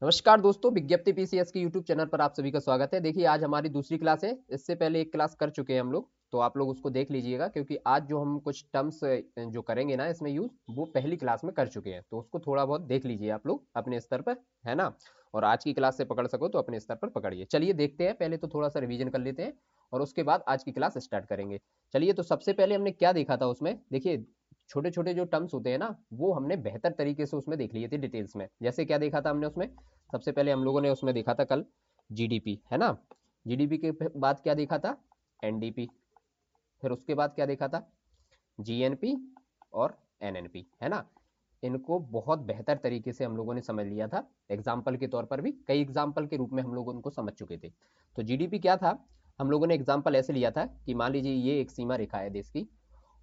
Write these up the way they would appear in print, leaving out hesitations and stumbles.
नमस्कार दोस्तों, विज्ञप्ति पीसीएस के यूट्यूब चैनल पर आप सभी का स्वागत है। देखिए, आज हमारी दूसरी क्लास है। इससे पहले एक क्लास कर चुके हैं हम लोग, तो आप लोग उसको देख लीजिएगा, क्योंकि आज जो हम कुछ टर्म्स जो करेंगे ना इसमें यूज, वो पहली क्लास में कर चुके हैं। तो उसको थोड़ा बहुत देख लीजिए आप लोग अपने स्तर पर, है ना। और आज की क्लास से पकड़ सको तो अपने स्तर पर पकड़िए। चलिए देखते हैं, पहले तो थोड़ा सा रिवीजन कर लेते हैं और उसके बाद आज की क्लास स्टार्ट करेंगे। चलिए, तो सबसे पहले हमने क्या देखा था उसमें, देखिए छोटे छोटे जो टर्म्स होते हैं ना, वो हमने बेहतर तरीके से उसमें देख लिए थे डिटेल्स में। जैसे क्या देखा था हमने उसमें, सबसे पहले हम लोगों ने उसमें देखा था कल जीडीपी, है ना। जीडीपी के बाद क्या देखा था, एनडीपी। फिर उसके बाद क्या देखा था, जीएनपी और एनएनपी, है ना। इनको बहुत बेहतर तरीके से हम लोगों ने समझ लिया था। एग्जाम्पल के तौर पर भी कई एग्जाम्पल के रूप में हम लोग उनको समझ चुके थे। तो जीडीपी क्या था, हम लोगों ने एग्जाम्पल ऐसे लिया था कि मान लीजिए ये एक सीमा रेखा है देश की,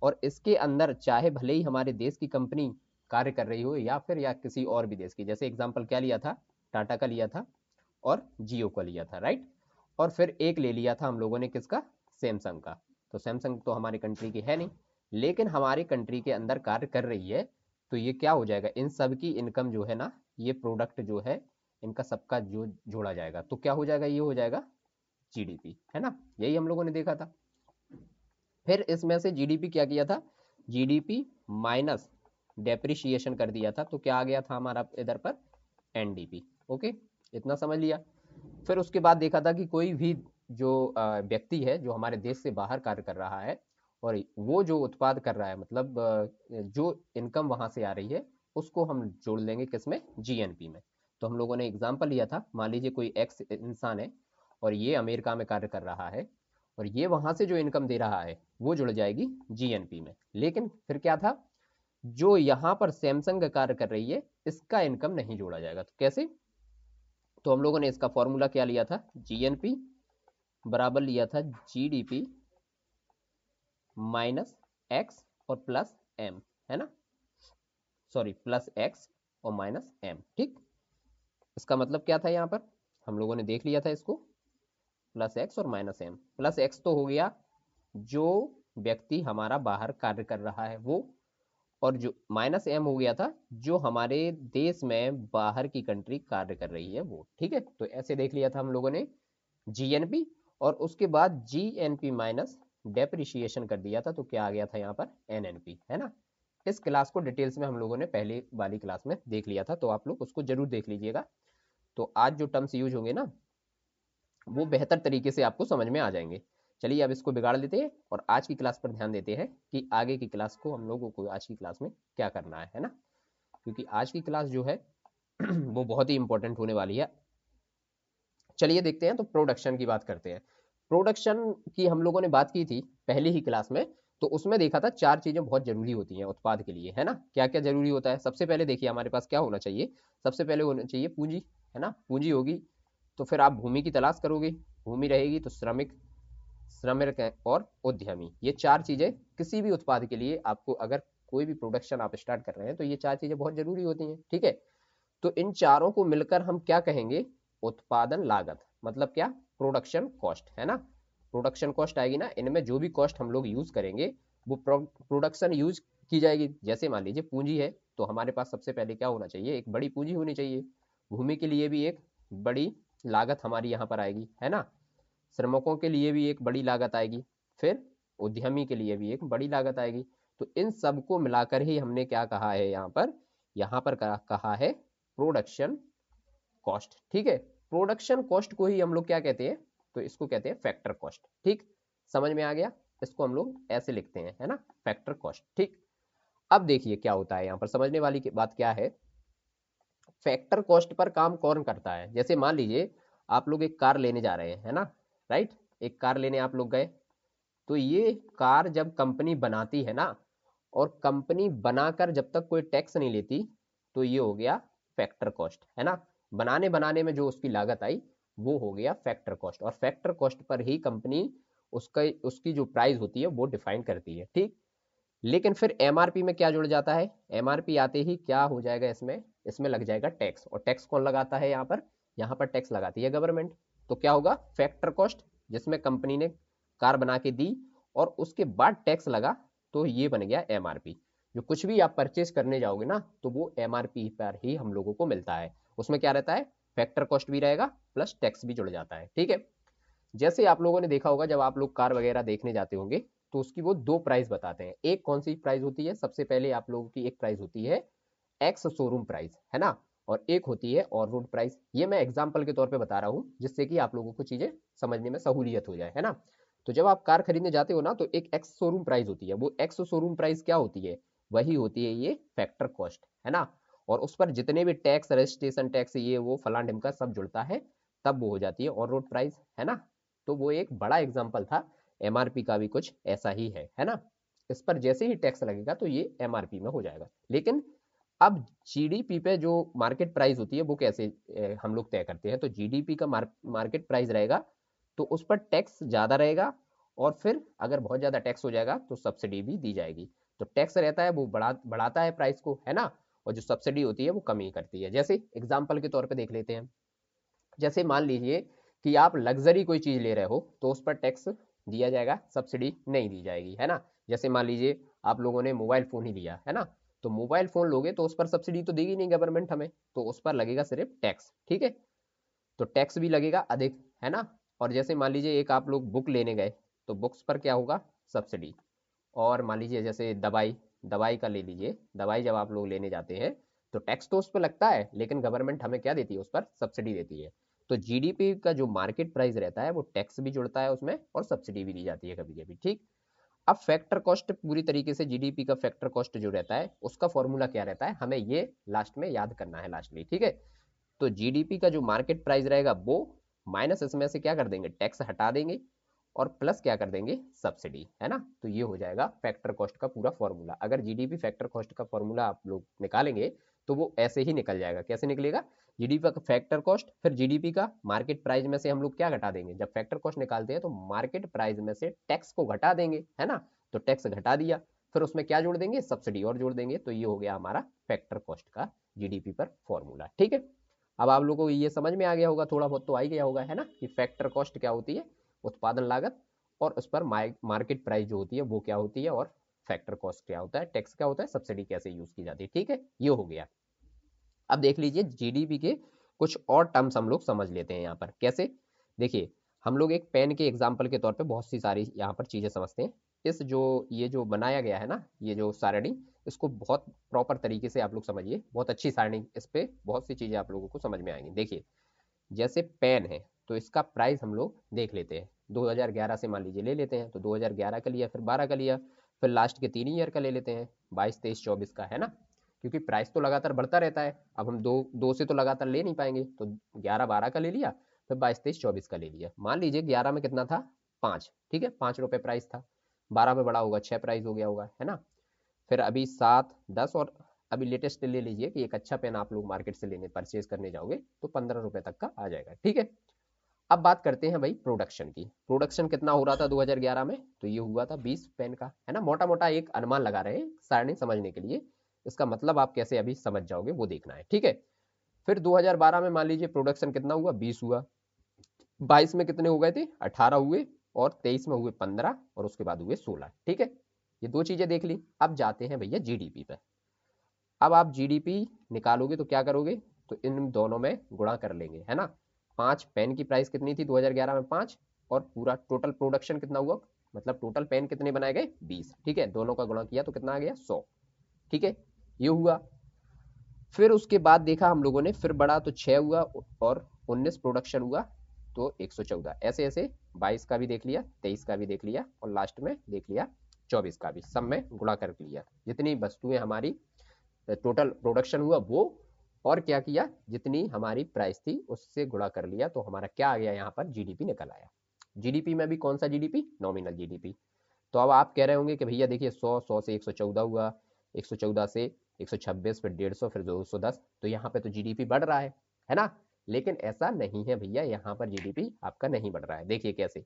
और इसके अंदर चाहे भले ही हमारे देश की कंपनी कार्य कर रही हो या किसी और भी देश की। जैसे एग्जाम्पल क्या लिया था, टाटा का लिया था और जियो का लिया था, राइट। और फिर एक ले लिया था हम लोगों ने किसका, सैमसंग का। तो सैमसंग तो हमारी कंट्री की है नहीं, लेकिन हमारी कंट्री के अंदर कार्य कर रही है। तो ये क्या हो जाएगा, इन सब की इनकम जो है ना, ये प्रोडक्ट जो है इनका सबका जो जोड़ा जाएगा, तो क्या हो जाएगा, ये हो जाएगा जीडीपी, है ना। यही हम लोगों ने देखा था। फिर इसमें से जीडीपी क्या किया था, जीडीपी माइनस डेप्रिशिएशन कर दिया था, तो क्या आ गया था हमारा इधर पर, एनडीपी। ओके, इतना समझ लिया। फिर उसके बाद देखा था कि कोई भी जो व्यक्ति है जो हमारे देश से बाहर कार्य कर रहा है, और वो जो उत्पाद कर रहा है, मतलब जो इनकम वहां से आ रही है, उसको हम जोड़ लेंगे किसमें, जीएनपी में। तो हम लोगों ने एग्जाम्पल लिया था, मान लीजिए कोई एक्स इंसान है और ये अमेरिका में कार्य कर रहा है, और ये वहां से जो इनकम दे रहा है वो जुड़ जाएगी जीएनपी में। लेकिन फिर क्या था, जो यहाँ पर सैमसंग कार्य कर रही है, इसका इनकम नहीं जोड़ा जाएगा। तो कैसे, तो हम लोगों ने इसका फॉर्मूला क्या लिया था, जीएनपी बराबर लिया था जीडीपी माइनस एक्स और प्लस एम, है ना। सॉरी, प्लस एक्स और माइनस एम, ठीक। इसका मतलब क्या था, यहाँ पर हम लोगों ने देख लिया था इसको, प्लस एक्स और माइनस एम। प्लस एक्स तो हो गया जो व्यक्ति हमारा बाहर कार्य कर रहा है वो, और जो माइनस एम हो गया था जो हमारे देश में बाहर की कंट्री कार्य कर रही है वो, ठीक है। तो ऐसे देख लिया था हम लोगों ने जीएनपी, और उसके बाद जीएनपी माइनस डेप्रिशिएशन कर दिया था, तो क्या आ गया था यहाँ पर, एनएनपी, है ना। इस क्लास को डिटेल्स में हम लोगों ने पहले वाली क्लास में देख लिया था, तो आप लोग उसको जरूर देख लीजिएगा। तो आज जो टर्म्स यूज होंगे ना, वो बेहतर तरीके से आपको समझ में आ जाएंगे। चलिए अब इसको बिगाड़ लेते हैं और आज की क्लास पर ध्यान देते हैं कि आगे की क्लास को हम लोगों को आज की क्लास में क्या करना है ना। क्योंकि आज की क्लास जो है वो बहुत ही इंपॉर्टेंट होने वाली है। चलिए देखते हैं, तो प्रोडक्शन की बात करते हैं। प्रोडक्शन की हम लोगों ने बात की थी पहली ही क्लास में। तो उसमें देखा था चार चीजें बहुत जरूरी होती हैं उत्पाद के लिए, है ना। क्या क्या जरूरी होता है, सबसे पहले देखिए हमारे पास क्या होना चाहिए, सबसे पहले होना चाहिए पूंजी, है ना। पूंजी होगी तो फिर आप भूमि की तलाश करोगे, भूमि रहेगी तो श्रमिक, श्रमिक और उद्यमी। ये चार चीजें किसी भी उत्पाद के लिए आपको, अगर कोई भी प्रोडक्शन आप स्टार्ट कर रहे हैं, तो ये चार चीजें बहुत जरूरी होती हैं, ठीक है। तो इन चारों को मिलकर हम क्या कहेंगे, उत्पादन लागत, मतलब क्या, प्रोडक्शन कॉस्ट, है ना। प्रोडक्शन कॉस्ट आएगी ना, इनमें जो भी कॉस्ट हम लोग यूज करेंगे वो प्रोडक्शन यूज की जाएगी। जैसे मान लीजिए पूंजी है, तो हमारे पास सबसे पहले क्या होना चाहिए, एक बड़ी पूंजी होनी चाहिए। भूमि के लिए भी एक बड़ी लागत हमारी यहाँ पर आएगी, है ना। श्रमिकों के लिए भी एक बड़ी लागत आएगी, फिर उद्यमी के लिए भी एक बड़ी लागत आएगी। तो इन सबको मिलाकर ही हमने क्या कहा है यहाँ पर, कहा है प्रोडक्शन कॉस्ट, ठीक है। प्रोडक्शन कॉस्ट को ही हम लोग क्या कहते हैं, तो इसको कहते हैं फैक्टर कॉस्ट, ठीक। समझ में आ गया, इसको हम लोग ऐसे लिखते हैं, है ना, फैक्टर कॉस्ट, ठीक। अब देखिए क्या होता है यहाँ पर, समझने वाली बात क्या है, फैक्टर कॉस्ट पर काम कौन करता है। जैसे मान लीजिए आप लोग एक कार लेने जा रहे हैं, है ना, राइट। एक कार लेने आप लोग गए, तो ये कार जब कंपनी बनाती है ना, और कंपनी बनाकर जब तक कोई टैक्स नहीं लेती, तो ये हो गया फैक्टर कॉस्ट, है ना। बनाने बनाने में जो उसकी लागत आई, वो हो गया फैक्टर कॉस्ट, और फैक्टर कॉस्ट पर ही कंपनी उसका उसकी जो प्राइस होती है वो डिफाइन करती है, ठीक। लेकिन फिर एमआरपी में क्या जुड़ जाता है, एमआरपी आते ही क्या हो जाएगा, इसमें इसमें लग जाएगा टैक्स। और टैक्स कौन लगाता है यहाँ पर टैक्स लगाती है गवर्नमेंट। तो क्या होगा, फैक्टर कॉस्ट जिसमें कंपनी ने कार बना के दी और उसके बाद टैक्स लगा, तो ये बन गया एमआरपी। जो कुछ भी आप परचेज करने जाओगे ना, तो वो एमआरपी पर ही हम लोगों को मिलता है। उसमें क्या रहता है, फैक्टर कॉस्ट भी रहेगा प्लस टैक्स भी जुड़ जाता है, ठीक है। जैसे आप लोगों ने देखा होगा जब आप लोग कार वगैरह देखने जाते होंगे तो उसकी वो दो प्राइस बताते हैं। एक कौन सी प्राइस होती है, सबसे पहले आप लोगों की एक प्राइस होती है एक्स शोरूम प्राइस, है ना, और एक होती है ऑन रोड प्राइस। ये मैं एग्जांपल के तौर पे बता रहा हूँ जिससे कि आप लोगों को चीजें समझने में सहूलियत हो जाए, है ना। तो जब आप कार खरीदने जाते हो ना तो एक एक्स शोरूम प्राइस होती है। वो एक्स शोरूम प्राइस क्या होती है, वही होती है ये फैक्टर कॉस्ट, है ना। और उस पर जितने भी टैक्स, रजिस्ट्रेशन टैक्स, ये वो फलान ढिमका सब जुड़ता है, तब वो हो जाती है ऑन रोड प्राइस, है ना। तो वो एक बड़ा एग्जाम्पल था। एमआरपी का भी कुछ ऐसा ही है ना। इस पर जैसे ही टैक्स लगेगा तो ये एमआरपी में हो जाएगा। लेकिन अब जीडीपी पे जो मार्केट प्राइस होती है वो कैसे हम लोग तय करते हैं। तो जीडीपी का मार्केट प्राइस रहेगा तो उस पर टैक्स ज़्यादा रहेगा, और फिर अगर बहुत ज़्यादा टैक्स हो जाएगा तो सब्सिडी भी दी जाएगी। तो टैक्स रहता है वो बढ़ाता है प्राइस को, है ना, और जो सब्सिडी होती है वो कमी करती है। जैसे एग्जाम्पल के तौर पे देख लेते हैं। जैसे मान लीजिए कि आप लग्जरी कोई चीज़ ले रहे हो तो उस पर टैक्स दिया जाएगा, सब्सिडी नहीं दी जाएगी, है ना। जैसे मान लीजिए आप लोगों ने मोबाइल फ़ोन ही लिया, है ना, तो मोबाइल फ़ोन लोगे तो उस पर सब्सिडी तो देगी नहीं गवर्नमेंट हमें, तो उस पर लगेगा सिर्फ टैक्स, ठीक है। तो टैक्स भी लगेगा अधिक, है ना। और जैसे मान लीजिए एक आप लोग बुक लेने गए तो बुक्स पर क्या होगा, सब्सिडी। और मान लीजिए जैसे दवाई, दवाई का ले लीजिए, दवाई जब आप लोग लेने जाते हैं तो टैक्स तो उस पर लगता है, लेकिन गवर्नमेंट हमें क्या देती है, उस पर सब्सिडी देती है। तो जीडीपी का जो मार्केट प्राइस रहता है वो टैक्स भी जुड़ता है उसमें और सब्सिडी भी दी जाती है कभी कभी, ठीक। अब फैक्टर कॉस्ट पूरी तरीके से, जीडीपी का फैक्टर कॉस्ट जो रहता है उसका फॉर्मूला क्या रहता है, हमें ये लास्ट में याद करना है लास्टली, ठीक है। तो जीडीपी का जो मार्केट प्राइस रहेगा वो माइनस इसमें से क्या कर देंगे, टैक्स हटा देंगे, और प्लस क्या कर देंगे, सब्सिडी, है ना। तो ये हो जाएगा फैक्टर कॉस्ट का पूरा फॉर्मूला। अगर जीडीपी फैक्टर कॉस्ट का फॉर्मूला आप लोग निकालेंगे तो वो ऐसे ही निकल जाएगा। कैसे निकलेगा, जीडीपी का फैक्टर कॉस्ट, फिर जीडीपी का मार्केट प्राइस में से हम लोग क्या घटा देंगे, जब फैक्टर कॉस्ट निकालते हैं तो मार्केट प्राइस में से टैक्स को घटा देंगे, है ना। तो टैक्स घटा दिया, फिर उसमें क्या जोड़ देंगे, सब्सिडी और जोड़ देंगे। तो ये हो गया हमारा फैक्टर कॉस्ट का जीडीपी पर फॉर्मूला, ठीक है। अब आप लोगों को ये समझ में आ गया होगा, थोड़ा बहुत तो आ ही गया होगा, है ना, कि फैक्टर कॉस्ट क्या होती है, उत्पादन लागत, और उस पर मार्केट प्राइस जो होती है वो क्या होती है, और फैक्टर कॉस्ट क्या होता है, टैक्स क्या होता है, सब्सिडी कैसे यूज की जाती है, ठीक है। ये हो गया। अब देख लीजिए जीडीपी के कुछ और टर्म्स हम लोग समझ लेते हैं यहाँ पर। कैसे, देखिए हम लोग एक पेन के एग्जाम्पल के तौर पे बहुत सी सारी यहाँ पर चीज़ें समझते हैं। इस जो ये जो बनाया गया है ना, ये जो सारणी, इसको बहुत प्रॉपर तरीके से आप लोग समझिए, बहुत अच्छी सारणी, इस पे बहुत सी चीज़ें आप लोगों को समझ में आएंगी। देखिए जैसे पेन है तो इसका प्राइस हम लोग देख लेते हैं, 2011 से मान लीजिए ले लेते हैं, तो 2011 का लिया, फिर 12 का लिया, फिर लास्ट के 3 ईयर का ले लेते हैं, 22, 23, 24 का, है ना। क्योंकि प्राइस तो लगातार बढ़ता रहता है, अब हम दो दो से तो लगातार ले नहीं पाएंगे, तो 11, 12 का ले लिया, फिर 22, 23, 24 का ले लिया। मान लीजिए 11 में कितना था, 5, ठीक है, 5 रुपये प्राइस था। 12 में बड़ा होगा, 6 प्राइस हो गया होगा, है ना। फिर अभी 7, 10, और अभी लेटेस्ट ले लीजिए कि एक अच्छा पेन आप लोग मार्केट से लेने परचेज करने जाओगे तो 15 रुपए तक का आ जाएगा, ठीक है। अब बात करते हैं भाई प्रोडक्शन की। प्रोडक्शन कितना हो रहा था 2011 में, तो ये हुआ था 20 पेन का, है ना। मोटा मोटा एक अनुमान लगा रहे हैं सारणी समझने के लिए, इसका मतलब आप कैसे अभी समझ जाओगे वो देखना है, ठीक है। फिर 2012 में मान लीजिए प्रोडक्शन कितना हुआ, 20 हुआ। 22 में कितने हो गए थे, 18 हुए, और 23 में हुए 15, और उसके बाद हुए 16, ठीक है। ये दो चीजें देख ली। अब जाते हैं भैया जीडीपी पे। अब आप जीडीपी निकालोगे तो क्या करोगे, तो इन दोनों में गुणा कर लेंगे, है ना। 5 पेन की प्राइस कितनी थी 2011 में, 5, और पूरा टोटल प्रोडक्शन कितना हुआ, मतलब टोटल पेन कितने बनाए गए, 20, ठीक है। दोनों का गुणा किया तो कितना आ गया, 100, ठीक है। ये हुआ। फिर उसके बाद देखा हम लोगों ने, फिर बढ़ा तो 6 हुआ, और 19 प्रोडक्शन हुआ तो 114, ऐसे ऐसे 22 का भी देख लिया, 23 का भी देख लिया, और लास्ट में देख लिया 24 का भी, सब में गुणा कर लिया। जितनी वस्तुएं हमारी टोटल प्रोडक्शन हुआ वो, और क्या किया, जितनी हमारी प्राइस थी उससे गुणा कर लिया, तो हमारा क्या आ गया, यहाँ पर जीडीपी निकल आया। जीडीपी में भी कौन सा जीडीपी, नॉमिनल जीडीपी। तो अब आप कह रहे होंगे कि भैया देखिए 100, 100 से 114 हुआ, 114 से 126, फिर 150, फिर 210, तो यहाँ पे तो जीडीपी बढ़ रहा है ना। लेकिन ऐसा नहीं है भैया, यहाँ पर जीडीपी आपका नहीं बढ़ रहा है। देखिए कैसे,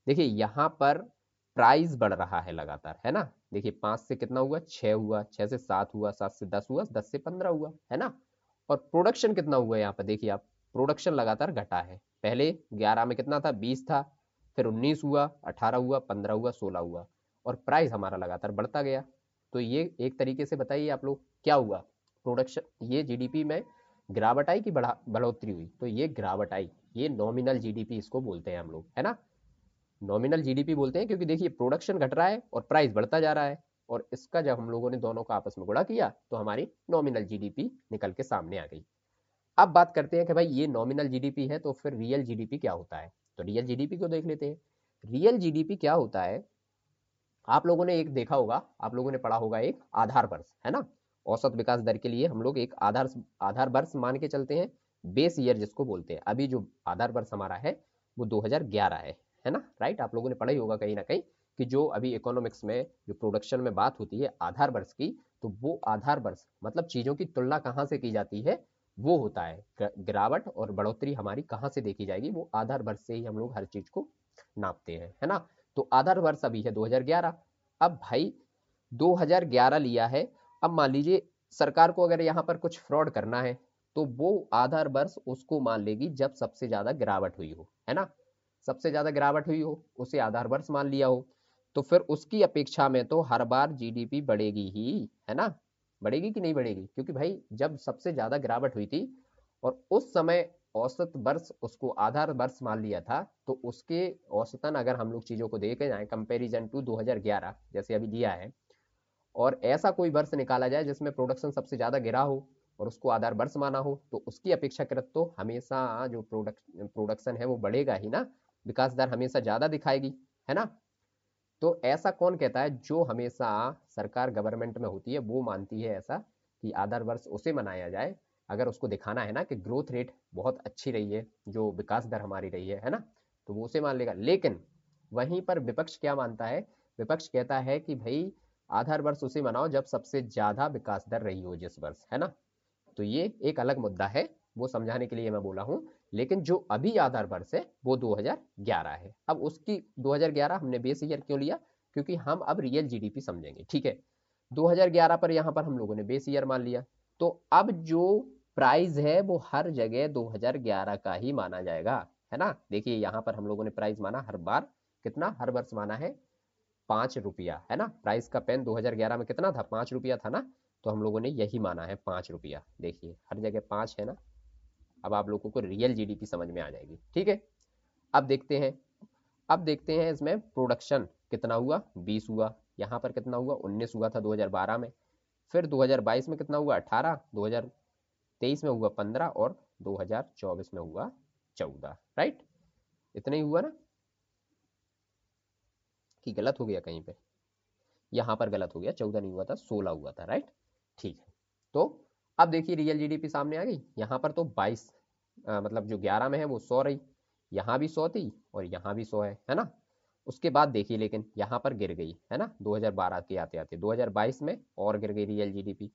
देखिए यहाँ पर प्राइस बढ़ रहा है लगातार, है ना। देखिए 5 से कितना हुआ, 6 हुआ, 6 से 7 हुआ, 7 से 10 हुआ, 10 से 15 हुआ, है ना। और प्रोडक्शन कितना हुआ यहाँ पर, देखिए आप, प्रोडक्शन लगातार घटा है। पहले 11 में कितना था, 20 था, फिर 19 हुआ, 18 हुआ, 15 हुआ, 16 हुआ, और प्राइस हमारा लगातार बढ़ता गया। तो ये एक तरीके से बताइए आप लोग क्या हुआ, प्रोडक्शन, ये जीडीपी में गिरावट आई कि बढ़ोतरी हुई? तो ये गिरावट आई, ये नॉमिनल जीडीपी इसको बोलते हैं हम लोग, है ना। नॉमिनल जीडीपी बोलते हैं क्योंकि देखिए प्रोडक्शन घट रहा है और प्राइस बढ़ता जा रहा है, और इसका जब हम लोगों ने दोनों का आपस में गुणा किया तो हमारी नॉमिनल जीडीपी निकल के सामने आ गई। अब बात करते हैं कि भाई ये नॉमिनल जीडीपी है तो फिर रियल जीडीपी क्या होता है। तो रियल जीडीपी को देख लेते हैं। रियल जीडीपी क्या होता है, आप लोगों ने एक देखा होगा, आप लोगों ने पढ़ा होगा एक आधार वर्ष, है ना। औसत विकास दर के लिए हम लोग एक आधार आधार वर्ष मान के चलते हैं, बेस ईयर जिसको बोलते हैं। अभी जो आधार वर्ष हमारा है वो 2011 है ना, राइट। आप लोगों ने पढ़ा ही होगा कहीं ना कहीं कि जो अभी इकोनॉमिक्स में जो प्रोडक्शन में बात होती है आधार वर्ष की, तो वो आधार वर्ष मतलब चीजों की तुलना कहाँ से की जाती है, वो होता है गिरावट और बढ़ोतरी हमारी कहाँ से देखी जाएगी, वो आधार वर्ष से ही हम लोग हर चीज को नापते हैं, है ना। तो आधार वर्ष अभी है 2011। अब भाई 2011 लिया है, अब मान लीजिए सरकार को अगर यहाँ पर कुछ फ्रॉड करना है तो वो आधार वर्ष उसको मान लेगी जब सबसे ज्यादा गिरावट हुई हो, है ना। सबसे ज्यादा गिरावट हुई हो उसे आधार वर्ष मान लिया हो, तो फिर उसकी अपेक्षा में तो हर बार जीडीपी बढ़ेगी ही, है ना। बढ़ेगी कि नहीं बढ़ेगी, क्योंकि भाई जब सबसे ज्यादा गिरावट हुई थी और उस समय औसत वर्ष उसको आधार वर्ष मान लिया था, तो उसके औसतन अगर हम लोग चीजों को देखे जाए कंपैरिजन टू 2011 जैसे अभी दिया है, और ऐसा कोई वर्ष निकाला जाए जिसमें प्रोडक्शन सबसे ज्यादा गिरा हो और उसको आधार वर्ष माना हो, तो उसकी अपेक्षाकृत तो हमेशा जो प्रोडक्शन है वो बढ़ेगा ही ना, विकास दर हमेशा ज्यादा दिखाएगी, है ना। तो ऐसा कौन कहता है, जो हमेशा सरकार गवर्नमेंट में होती है वो मानती है ऐसा कि आधार वर्ष उसे मनाया जाए अगर उसको दिखाना है ना कि ग्रोथ रेट बहुत अच्छी रही है, जो विकास दर हमारी रही है ना, तो वो उसे मान लेगा। लेकिन वहीं पर विपक्ष क्या मानता है, विपक्ष कहता है कि भाई आधार वर्ष उसे मनाओ जब सबसे ज्यादा विकास दर रही हो जिस वर्ष, है ना। तो ये एक अलग मुद्दा है, वो समझाने के लिए मैं बोला हूँ। लेकिन जो अभी आधार वर्ष है वो 2011 है। अब उसकी 2011 हमने बेस ईयर क्यों लिया, क्योंकि हम अब रियल जीडीपी समझेंगे, ठीक है। 2011 पर यहाँ पर हम लोगों ने बेस ईयर मान लिया, तो अब जो प्राइस है वो हर जगह 2011 का ही माना जाएगा, है ना। देखिए यहाँ पर हम लोगों ने प्राइस माना हर बार, कितना हर वर्ष माना है, 5 रुपया, है ना। प्राइस का पेन 2011 में कितना था, 5 रुपया था ना। तो हम लोगों ने यही माना है 5 रुपया, देखिए हर जगह 5 है ना। अब आप लोगों को रियल जीडीपी समझ में आ जाएगी, ठीक है। अब देखते हैं, अब देखते हैं इसमें प्रोडक्शन कितना हुआ, 20 हुआ। यहाँ पर कितना हुआ, 19 हुआ था 2012 में। फिर 2022 में कितना हुआ, 18। 2023 में हुआ 15 और 2024 में हुआ 14, राइट। इतना ही हुआ ना, कि गलत हो गया कहीं पे, यहाँ पर गलत हो गया, 14 नहीं हुआ था, 16 हुआ था, राइट। ठीक है। तो अब देखिए रियल जीडीपी सामने आ गई, यहाँ पर तो 22 मतलब जो 11 में है वो 100 रही, यहाँ भी 100 थी और यहाँ भी 100 है ना। उसके बाद देखिए लेकिन यहाँ पर गिर गई, है ना, 2012 के आते आते 2022 में और गिर गई रियल जीडीपी।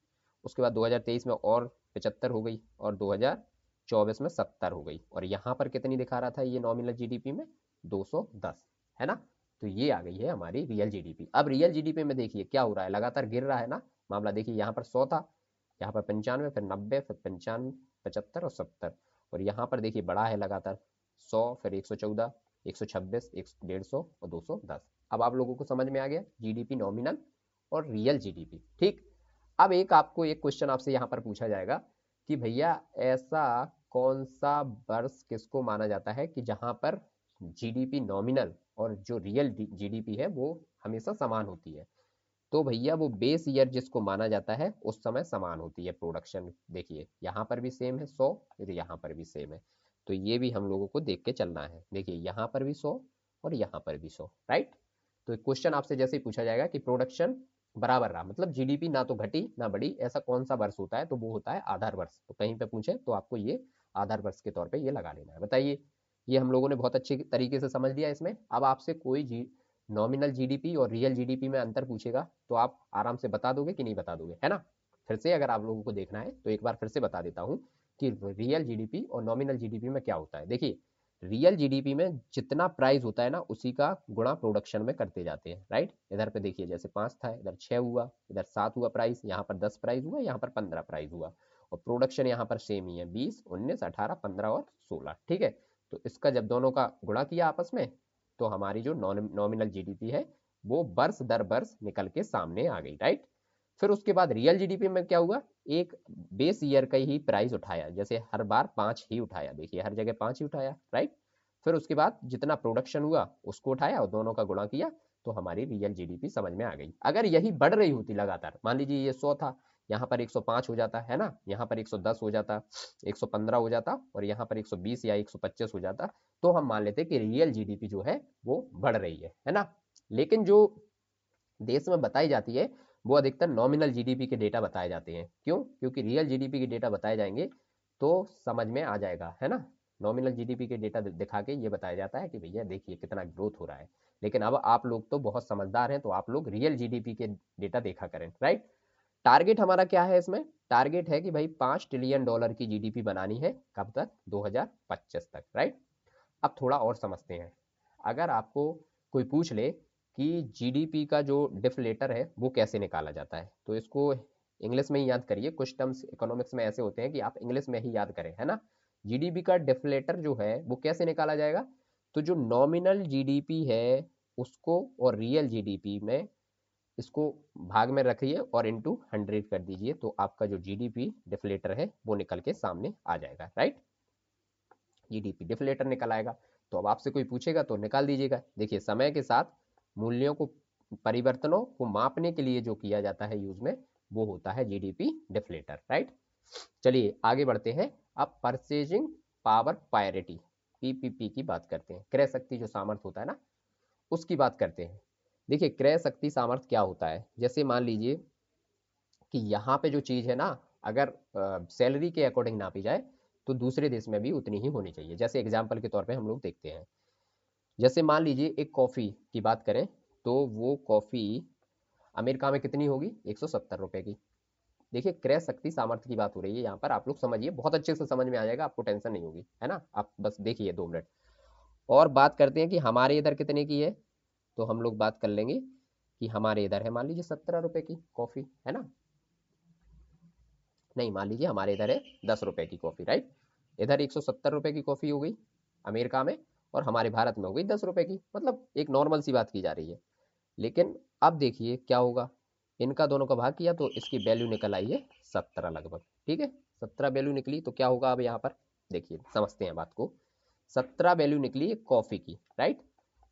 उसके बाद 2023 में और 75 हो गई और 2024 में 70 हो गई, और यहाँ पर कितनी दिखा रहा था ये नॉमिनल जीडीपी में, 210, है ना। तो ये आ गई है हमारी रियल जीडीपी। अब रियल जीडीपी में देखिए क्या हो रहा है, लगातार गिर रहा है ना मामला। देखिए यहाँ पर 100 था, यहाँ पर 95, फिर 90, फिर 95, 75 और 70, और यहाँ पर देखिए बढ़ा है लगातार, 100, फिर 114, 126, 150 और 210। अब आप लोगों को समझ में आ गया जीडीपी नॉमिनल और रियल जीडीपी, ठीक। अब एक आपको एक क्वेश्चन आपसे यहाँ पर पूछा जाएगा कि भैया ऐसा कौन सा वर्ष किसको माना जाता है कि जहां पर जीडीपी नॉमिनल और जो रियल जीडीपी है वो हमेशा समान होती है। तो भैया वो बेस ईयर जिसको माना जाता है उस समय समान होती है प्रोडक्शन। देखिए यहाँ पर भी सेम है 100, फिर यहाँ पर भी सेम है, तो ये भी हम लोगों को देख के चलना है। देखिए यहाँ पर भी 100 और यहाँ पर भी 100, राइट। तो क्वेश्चन आपसे जैसे ही पूछा जाएगा कि प्रोडक्शन बराबर रहा, मतलब जीडीपी ना तो घटी ना बढ़ी, ऐसा कौन सा वर्ष होता है, तो वो होता है आधार वर्ष। तो कहीं पे पूछे तो आपको ये आधार वर्ष के तौर पे ये लगा लेना है। बताइए, ये हम लोगों ने बहुत अच्छे तरीके से समझ लिया इसमें। अब आपसे कोई नॉमिनल जीडीपी और रियल जीडीपी में अंतर पूछेगा तो आप आराम से बता दोगे कि नहीं बता दोगे, है ना। फिर से अगर आप लोगों को देखना है तो एक बार फिर से बता देता हूँ कि रियल जीडीपी और नॉमिनल जीडीपी में क्या होता है। देखिए रियल जीडीपी में जितना प्राइस होता है ना उसी का गुणा प्रोडक्शन में करते जाते हैं, राइट। इधर पे देखिए जैसे 5 था, इधर 6 हुआ, इधर 7 हुआ प्राइस, यहाँ पर 10 प्राइस हुआ, यहाँ पर 15 प्राइस हुआ, और प्रोडक्शन यहाँ पर सेम ही है, 20, 19, 18, 15 और 16, ठीक है। तो इसका जब दोनों का गुणा किया आपस में तो हमारी जो नॉमिनल जीडीपी है वो वर्ष दर वर्ष निकल के सामने आ गई, राइट। फिर उसके बाद रियल जीडीपी में क्या हुआ, एक बेस ईयर का ही प्राइस उठाया, जैसे हर बार 5 ही उठाया, देखिए हर जगह 5 ही उठाया, राइट। फिर उसके बाद जितना प्रोडक्शन हुआ उसको उठाया और दोनों का गुणा किया, तो हमारी रियल जीडीपी समझ में आ गई। अगर यही बढ़ रही होती लगातार, मान लीजिए ये 100 था, यहाँ पर 105 हो जाता है ना, यहाँ पर 110 हो जाता, 115 हो जाता, और यहाँ पर 120 या 125 हो जाता, तो हम मान लेते कि रियल जीडीपी जो है वो बढ़ रही है ना। लेकिन जो देश में बताई जाती है वो अधिकतर नॉमिनल जीडीपी के डेटा बताए जाते हैं। क्यों? क्योंकि रियल जीडीपी के डेटा बताए जाएंगे तो समझ में आ जाएगा, है ना। नॉमिनल जीडीपी के डेटा दिखा के ये बताया जाता है कि भैया देखिए कितना ग्रोथ हो रहा है। लेकिन अब आप लोग तो बहुत समझदार हैं, तो आप लोग रियल जीडीपी के डेटा देखा करें, राइट। टारगेट हमारा क्या है इसमें? टारगेट है कि भाई $5 ट्रिलियन की जीडीपी बनानी है, कब तक? 2025 तक, राइट। अब थोड़ा और समझते हैं। अगर आपको कोई पूछ ले कि जीडीपी का जो डिफलेटर है वो कैसे निकाला जाता है, तो इसको इंग्लिश में ही याद करिए। कुछ टर्म्स इकोनॉमिक्स में ऐसे होते हैं कि आप इंग्लिश में ही याद करें, है ना। जीडीपी का डिफलेटर जो है वो कैसे निकाला जाएगा? तो जो नॉमिनल जीडीपी है उसको और रियल जीडीपी में इसको भाग में रखिए और इंटू 100 कर दीजिए, तो आपका जो जीडीपी डिफलेटर है वो निकल के सामने आ जाएगा, राइट। जीडीपी डिफलेटर निकल आएगा। तो अब आपसे कोई पूछेगा तो निकाल दीजिएगा। देखिए समय के साथ मूल्यों को, परिवर्तनों को मापने के लिए जो किया जाता है यूज में, वो होता है जीडीपी डिफलेटर, राइट। चलिए आगे बढ़ते हैं। अब परचेजिंग पावर पायरिटी, पीपीपी की बात करते हैं। क्रय शक्ति जो सामर्थ्य होता है ना, उसकी बात करते हैं। देखिए क्रय शक्ति सामर्थ्य क्या होता है, जैसे मान लीजिए कि यहाँ पे जो चीज है ना, अगर सैलरी के अकॉर्डिंग नापी जाए तो दूसरे देश में भी उतनी ही होनी चाहिए। जैसे एग्जाम्पल के तौर पे हम लोग देखते हैं, जैसे मान लीजिए एक कॉफी की बात करें, तो वो कॉफी अमेरिका में कितनी होगी? 170 रुपए की। देखिए क्रय शक्ति सामर्थ्य की बात हो रही है यहाँ पर, आप लोग समझिए, बहुत अच्छे से समझ में आ जाएगा, आपको टेंशन नहीं होगी, है ना। आप बस देखिए 2 मिनट। और बात करते हैं कि हमारे इधर कितने की है, तो हम लोग बात कर लेंगे कि हमारे इधर है मान लीजिए 17 रुपए की कॉफी, है ना। नहीं, मान लीजिए हमारे इधर है 10 रुपए की कॉफी, राइट। इधर 170 रुपए की कॉफी हो गई अमेरिका में, और हमारे भारत में हो गई 10 रुपए की, मतलब एक नॉर्मल सी बात की जा रही है। लेकिन अब देखिए क्या होगा, इनका दोनों का भाग किया तो इसकी वैल्यू निकल आई है 17 लगभग, ठीक है। 17 वैल्यू निकली, तो क्या होगा अब यहाँ पर देखिए, समझते हैं बात को। 17 वैल्यू निकली कॉफी की, राइट।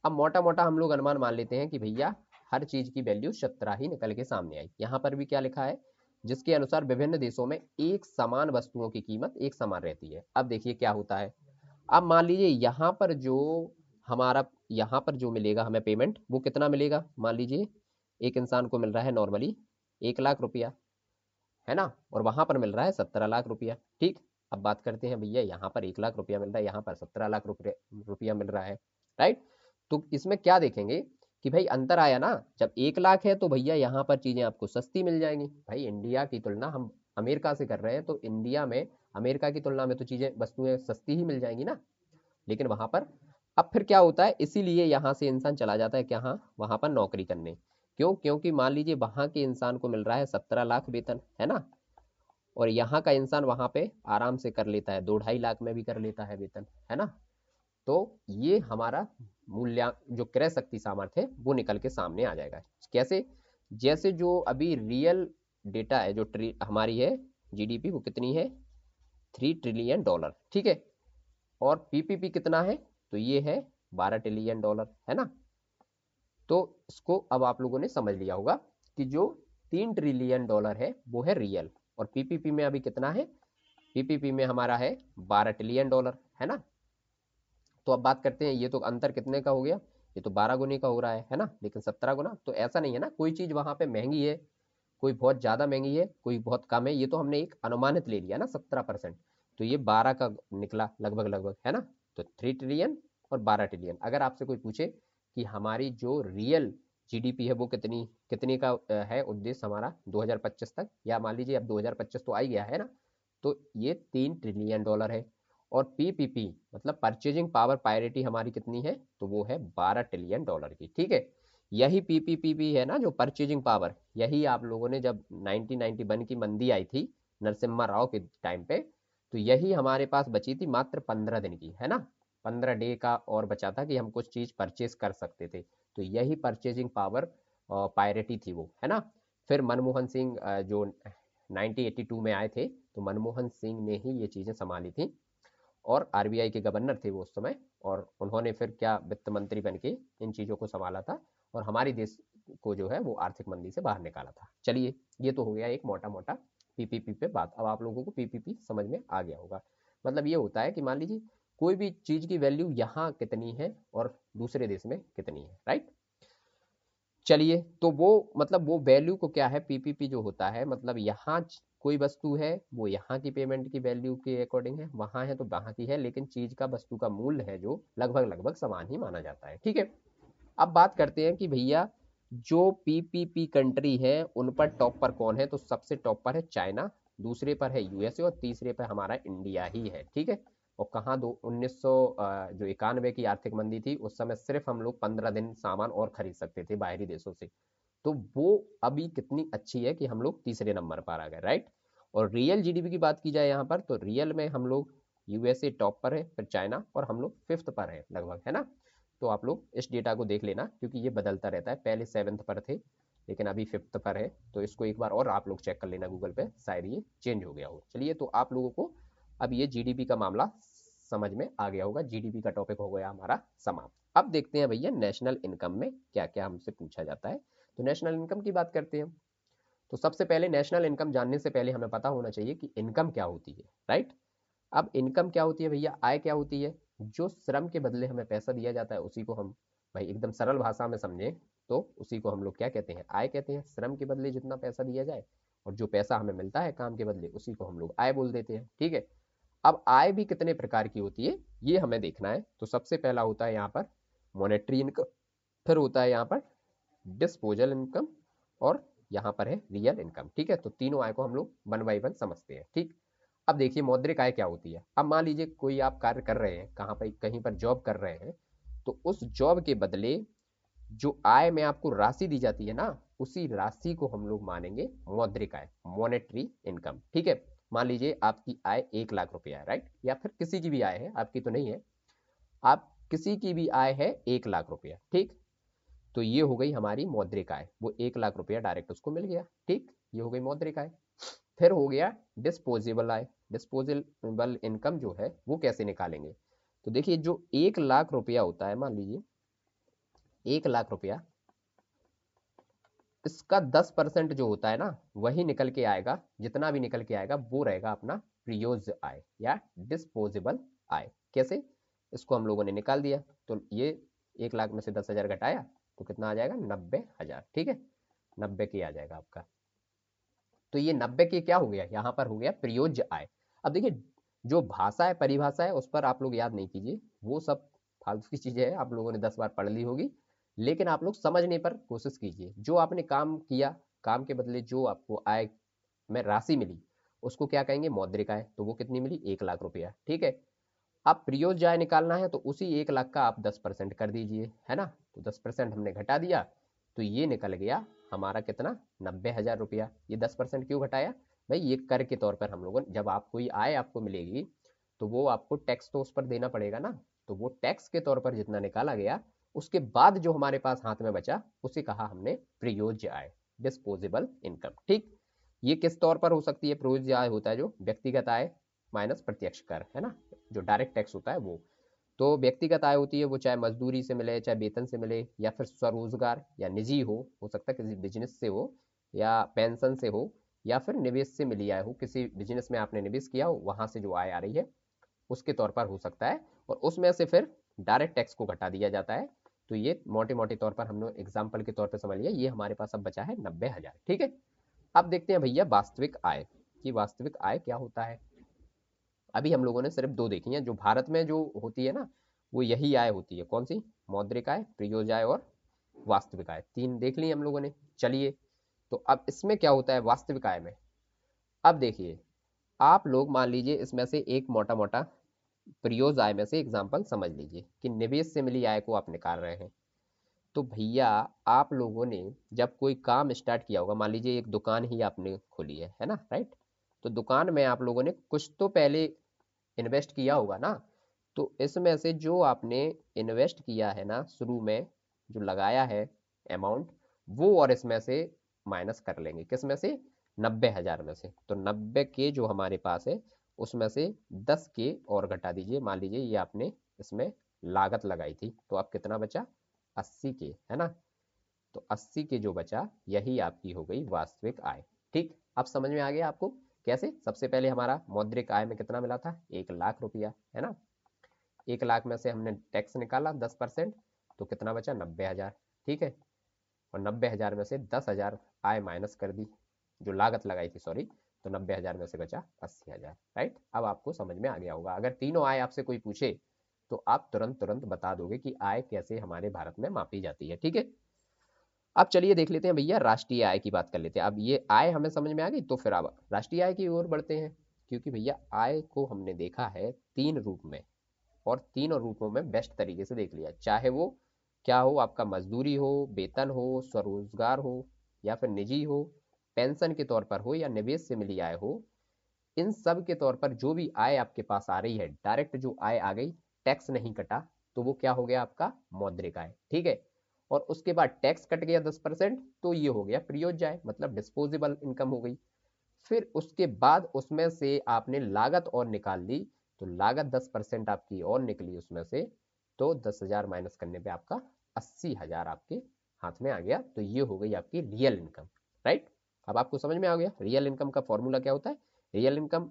अब मोटा मोटा हम लोग अनुमान मान लेते हैं कि भैया हर चीज की वैल्यू 17 ही निकल के सामने आई। यहाँ पर भी क्या लिखा है, जिसके अनुसार विभिन्न देशों में एक समान वस्तुओं की कीमत एक समान रहती है। अब देखिए क्या होता है, अब मान लीजिए यहाँ पर जो हमारा, यहाँ पर जो मिलेगा हमें पेमेंट, वो कितना मिलेगा? मान लीजिए एक इंसान को मिल रहा है नॉर्मली 1 लाख रुपया, है ना, और वहां पर मिल रहा है 17 लाख रुपया, ठीक। अब बात करते हैं भैया, यहाँ पर 1 लाख रुपया मिल रहा है, यहाँ पर 17 लाख रुपया मिल रहा है, राइट। तो इसमें क्या देखेंगे कि भाई अंतर आया ना, जब 1 लाख है तो भैया यहाँ पर चीजें आपको सस्ती मिल जाएंगी। भाई इंडिया की तुलना हम अमेरिका से कर रहे हैं, तो इंडिया में अमेरिका की तुलना में तो चीजें, वस्तुएं सस्ती ही मिल जाएंगी ना। लेकिन वहां पर अब फिर क्या होता है, इसीलिए यहाँ से इंसान चला जाता है क्या, हाँ, वहां पर नौकरी करने। क्यों? क्योंकि मान लीजिए वहां के इंसान को मिल रहा है 17 लाख वेतन, है ना, और यहाँ का इंसान वहां पे आराम से कर लेता है 2-2.5 लाख में भी कर लेता है वेतन, है ना। तो ये हमारा मूल्य, जो क्रय शक्ति सामर्थ्य है वो निकल के सामने आ जाएगा। कैसे? जैसे जो अभी रियल डेटा है, जो हमारी है जीडीपी, वो कितनी है? $3 ट्रिलियन, ठीक है। और पीपीपी कितना है? तो ये है $12 ट्रिलियन, है ना। तो इसको अब आप लोगों ने समझ लिया होगा कि जो $3 ट्रिलियन है वो है रियल, और पीपीपी में अभी कितना है? पीपीपी में हमारा है $12 ट्रिलियन, है ना। तो अब बात करते हैं, ये तो अंतर कितने का हो गया, ये तो 12 गुने का हो रहा है ना, लेकिन 17 गुना तो ऐसा नहीं है ना, कोई चीज वहां पे महंगी है, कोई बहुत ज्यादा महंगी है, कोई बहुत कम है, ये तो हमने एक अनुमानित ले लिया ना 17%। तो ये 12 का निकला लगभग लगभग, है ना। तो 3 ट्रिलियन और 12 ट्रिलियन। अगर आपसे कोई पूछे कि हमारी जो रियल जीडीपी है वो कितनी कितनी का है उद्देश्य हमारा 2025 तक, या मान लीजिए अब 2025 तो आ ही गया है ना, तो ये $3 ट्रिलियन है। और पीपीपी मतलब परचेजिंग पावर पायरिटी हमारी कितनी है? तो वो है $12 ट्रिलियन की, ठीक है। यही पीपीपी भी है ना, जो परचेजिंग पावर, यही आप लोगों ने जब 1991 की मंदी आई थी नरसिम्हा राव के टाइम पे, तो यही हमारे पास बची थी मात्र 15 दिन की, है ना। 15 डे का और बचा था कि हम कुछ चीज परचेज कर सकते थे, तो यही परचेजिंग पावर पायरिटी थी वो, है ना। फिर मनमोहन सिंह जो 1982 में आए थे, तो मनमोहन सिंह ने ही ये चीज़ें संभाली थी और आरबीआई के गवर्नर थे वो उस समय, और उन्होंने फिर क्या वित्त मंत्री बन के इन चीज़ों को संभाला था और हमारे देश को जो है वो आर्थिक मंदी से बाहर निकाला था। चलिए, ये तो हो गया एक मोटा मोटा पीपीपी पे बात। अब आप लोगों को पीपीपी समझ में आ गया होगा। मतलब ये होता है कि मान लीजिए कोई भी चीज़ की वैल्यू यहाँ कितनी है और दूसरे देश में कितनी है, राइट। चलिए, तो वो मतलब वो वैल्यू को क्या है, पीपीपी जो होता है मतलब यहाँ कोई वस्तु है वो यहाँ की पेमेंट की वैल्यू के अकॉर्डिंग है, वहाँ है तो वहाँ की है, लेकिन चीज का वस्तु का मूल्य है जो लगभग लगभग समान ही माना जाता है, ठीक है। अब बात करते हैं कि भैया जो पीपीपी कंट्री है उन पर टॉप पर कौन है, तो सबसे टॉप पर है चाइना, दूसरे पर है यूएसए और तीसरे पर हमारा इंडिया ही है, ठीक है। और कहाँ दो 1900 जो 91 की आर्थिक मंदी थी उस समय सिर्फ हम लोग 15 दिन सामान और खरीद सकते थे बाहरी देशों से, तो वो अभी कितनी अच्छी है कि हम लोग तीसरे नंबर पर आ गए, राइट। और रियल जीडीपी की बात की जाए यहाँ पर, तो रियल में हम लोग यूएसए टॉप पर है, फिर चाइना, और हम लोग फिफ्थ पर है लगभग, है ना। तो आप लोग इस डेटा को देख लेना क्योंकि ये बदलता रहता है, पहले सेवन्थ पर थे लेकिन अभी फिफ्थ पर है, तो इसको एक बार और आप लोग चेक कर लेना गूगल पे, शायद ये चेंज हो गया हो। चलिए, तो आप लोगों को अब ये जीडीपी का मामला समझ में आ गया होगा, जीडीपी का टॉपिक हो गया हमारा समाप्त। अब देखते हैं भैया नेशनल इनकम में क्या क्या हमसे पूछा जाता है। तो नेशनल इनकम की बात करते हैं। तो सबसे पहले नेशनल इनकम जानने से पहले हमें पता होना चाहिए कि इनकम क्या होती है, राइट। अब इनकम क्या होती है भैया, आय क्या होती है, जो श्रम के बदले हमें पैसा दिया जाता है उसी को हम, भाई एकदम सरल भाषा में समझें तो उसी को हम लोग क्या कहते हैं, आय कहते हैं। श्रम के बदले जितना पैसा दिया जाए और जो पैसा हमें मिलता है काम के बदले उसी को हम लोग आय बोल देते हैं, ठीक है। अब आय भी कितने प्रकार की होती है ये हमें देखना है। तो सबसे पहला होता है यहाँ पर मॉनेटरी इनकम, फिर होता है यहाँ पर डिस्पोजल इनकम, और यहाँ पर है रियल इनकम, ठीक है। तो तीनों आय को हम लोग वन बाई वन समझते हैं, ठीक। अब देखिए मौद्रिक आय क्या होती है। अब मान लीजिए कोई आप कार्य कर रहे हैं, कहाँ पर, कहीं पर जॉब कर रहे हैं, तो उस जॉब के बदले जो आय में आपको राशि दी जाती है ना, उसी राशि को हम लोग मानेंगे मौद्रिक आय, मॉनेटरी इनकम, ठीक है। मान लीजिए आपकी आय 1 लाख रुपया है, राइट, या फिर किसी की भी आय है, आपकी तो नहीं है, आप किसी की भी आय है 1 लाख रुपया, ठीक। तो ये हो गई हमारी मौद्रिक आय, वो 1 लाख रुपया डायरेक्ट उसको मिल गया, ठीक। ये हो गई मौद्रिक आय। फिर हो गया डिस्पोजेबल आय। डिस्पोजेबल इनकम जो है वो कैसे निकालेंगे, तो देखिए जो 1 लाख रुपया होता है, मान लीजिए 1 लाख रुपया, इसका 10% जो होता है ना वही निकल के आएगा, जितना भी निकल के आएगा वो रहेगा अपना प्रयोज्य आय या डिस्पोजेबल आय। कैसे, इसको हम लोगों ने निकाल दिया, तो ये 1 लाख में से 10,000 घटाया तो कितना आ जाएगा, 90,000, ठीक है। 90 के आ जाएगा आपका। तो ये 90 के क्या हो गया, यहाँ पर हो गया प्रयोज्य आय। अब देखिए जो भाषा है, परिभाषा है, उस पर आप लोग याद नहीं कीजिए, वो सब फालतू की चीजें हैं, आप लोगों ने 10 बार पढ़ ली होगी, लेकिन आप लोग समझने पर कोशिश कीजिए। जो आपने काम किया, काम के बदले जो आपको आय में राशि मिली उसको क्या कहेंगे, मौद्रिक आय। तो वो कितनी मिली, 1 लाख रुपया, ठीक है। अब प्रयोज्य आय निकालना है तो उसी 1 लाख का आप 10% कर दीजिए, है ना। तो 10% हमने घटा दिया तो ये निकल गया हमारा कितना, 90,000 रुपया। ये 10% क्यों घटाया, भाई ये कर के तौर पर हम लोगों, जब आप कोई आय आपको मिलेगी तो वो आपको टैक्स तो उस पर देना पड़ेगा ना, तो वो टैक्स के तौर पर जितना निकाला गया उसके बाद जो हमारे पास हाथ में बचा उसे कहा हमने प्रयोज्य आय, डिस्पोजेबल इनकम, ठीक। ये किस तौर पर हो सकती है, प्रयोज्य आय होता है जो व्यक्तिगत आय माइनस प्रत्यक्ष कर, है ना, जो डायरेक्ट टैक्स होता है वो। तो व्यक्तिगत आय होती है वो चाहे मजदूरी से मिले, चाहे वेतन से मिले, या फिर स्वरोजगार या निजी हो सकता है किसी बिजनेस से हो, या पेंशन से हो, या फिर निवेश से मिली आय हो, किसी बिजनेस में आपने निवेश किया हो वहां से जो आय आ रही है उसके तौर पर हो सकता है, और उसमें से फिर डायरेक्ट टैक्स को घटा दिया जाता है। तो ये मोटे मोटे तौर पर हमने एग्जाम्पल के तौर पर समझ लिया, ये हमारे पास अब बचा है 90,000, ठीक है। अब देखते हैं भैया वास्तविक आय, कि वास्तविक आय क्या होता है। अभी हम लोगों ने सिर्फ दो देखी हैं, जो भारत में जो होती है ना वो यही आय होती है, कौन सी, मौद्रिक आय, प्रयोज्य आय और वास्तविक आय, तीन देख ली हम लोगों ने। चलिए, तो अब इसमें क्या होता है वास्तविक आय में। अब देखिए आप लोग मान लीजिए इसमें से एक मोटा मोटा प्रयोज्य आय में से एग्जाम्पल समझ लीजिए कि निवेश से मिली आय को आप निकाल रहे हैं। तो भैया आप लोगों ने जब कोई काम स्टार्ट किया होगा, मान लीजिए एक दुकान ही आपने खोली है ना, राइट। तो दुकान में आप लोगों ने कुछ तो पहले इन्वेस्ट किया होगा ना, तो इसमें से जो आपने इन्वेस्ट किया है ना शुरू में, जो लगाया है अमाउंट, वो और इसमें से माइनस कर लेंगे, किस में से, 90,000 में से। तो 90 के जो हमारे पास है उसमें से 10 के और घटा दीजिए। मान लीजिए ये आपने इसमें लागत लगाई थी, तो अब कितना बचा, 80 के, है ना। तो 80 के जो बचा यही आपकी हो गई वास्तविक आय। ठीक, अब समझ में आ गया आपको कैसे। सबसे पहले हमारा मौद्रिक आय में कितना मिला था, 1,00,000 रुपया, है ना। 1,00,000 में से हमने टैक्स निकाला 10%, तो कितना बचा, 90,000। ठीक है, और 90,000 में से 10,000 आय माइनस कर दी, जो लागत लगाई थी, सॉरी। तो 90,000 में से बचा 80,000। राइट, अब आपको समझ में आ गया होगा। अगर तीनों आय आपसे कोई पूछे तो आप तुरंत तुरंत बता दोगे कि आय कैसे हमारे भारत में मापी जाती है। ठीक है, अब चलिए देख लेते हैं भैया, राष्ट्रीय आय की बात कर लेते हैं। अब ये आय हमें समझ में आ गई, तो फिर अब राष्ट्रीय आय की ओर बढ़ते हैं। क्योंकि भैया आय को हमने देखा है 3 रूप में, और तीनों रूपों में बेस्ट तरीके से देख लिया। चाहे वो क्या हो, आपका मजदूरी हो, वेतन हो, स्वरोजगार हो, या फिर निजी हो, पेंशन के तौर पर हो, या निवेश से मिली आय हो, इन सब के तौर पर जो भी आय आपके पास आ रही है, डायरेक्ट जो आय आ गई, टैक्स नहीं कटा, तो वो क्या हो गया आपका, मौद्रिक आय। ठीक है, और उसके बाद टैक्स कट गया 10%, तो ये हो गया प्रयोज्य आय, मतलब डिस्पोजेबल इनकम हो गई। फिर उसके बाद उसमें से आपने लागत और निकाल ली, तो लागत 10% आपकी और निकली उसमें से, तो 10,000 माइनस करने पे आपका 80,000 आपके हाथ में आ गया। तो ये हो गई आपकी रियल इनकम। राइट, अब आपको समझ में आ गया रियल इनकम का फॉर्मूला क्या होता है। रियल इनकम,